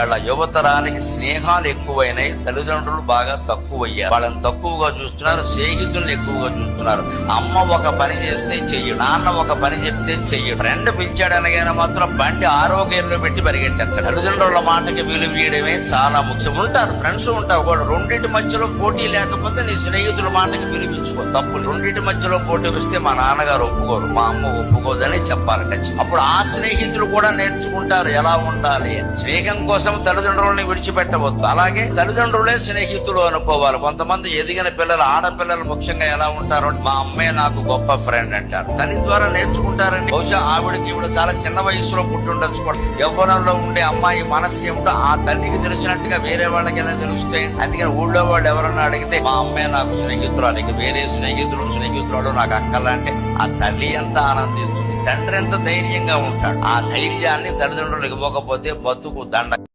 వాళ్ళ యువతరానికి స్నేహాలు ఎక్కువైనాయి, తల్లిదండ్రులు బాగా తక్కువయ్యారు. వాళ్ళని తక్కువగా చూస్తున్నారు, స్నేహితులను ఎక్కువగా చూస్తున్నారు. అమ్మ ఒక పని చేస్తే చెయ్యడు, నాన్న ఒక పని చెప్తే చెయ్యడు. ఫ్రెండ్ పిలిచాడనగానే మాత్రం బండి ఆరోగ్యంలో పెట్టి పరిగెట్టేస్తారు. తల్లిదండ్రుల మాటకి విలువ ఇవ్వడమే చాలా ముఖ్యం. ఉంటారు ఫ్రెండ్స్ ఉంటారు కూడా, రెండింటి మధ్యలో పోటీ లేకపోతే నీ స్నేహితుల మాటకి విలువించుకో. తప్పు రెండింటి మధ్యలో పోటీ వస్తే మా నాన్నగారు ఒప్పుకోరు, మా అమ్మ ఒప్పుకోదని చెప్పాలి ఖచ్చితంగా. అప్పుడు ఆ స్నేహితులు కూడా నేర్చుకుంటారు ఎలా ఉండాలి. స్నేహం కోసం తల్లిదండ్రులని విడిచిపెట్టవద్దు. అలాగే తల్లిదండ్రులే స్నేహితులు అనుకోవాలి. కొంతమంది ఎదిగిన పిల్లలు, ఆడపిల్లలు ముఖ్యంగా ఎలా ఉంటారు, మా అమ్మే నాకు గొప్ప ఫ్రెండ్ అంటారు. తల్లి ద్వారా నేర్చుకుంటారండి. బహుశా ఆవిడకి ఇప్పుడు చాలా చిన్న వయసులో పుట్టుండొచ్చు కూడా. యవ్వనంలో ఉండే అమ్మాయి మనస్సు ఏమిటో ఆ తల్లికి తెలిసినట్టుగా వేరే వాళ్ళకి ఎలా తెలుస్తాయి. అందుకని ఊళ్ళో వాళ్ళు ఎవరన్నా అడిగితే మా అమ్మే నాకు స్నేహితురాలు, ఇక వేరే స్నేహితురాలు నాకు అక్కలంటే ఆ తల్లి ఎంత ఆనందిస్తుంది, తండ్రి ఎంత ధైర్యంగా ఉంటాడు. ఆ ధైర్యాన్ని తల్లిదండ్రులు ఇవ్వకపోతే బతుకు దండ.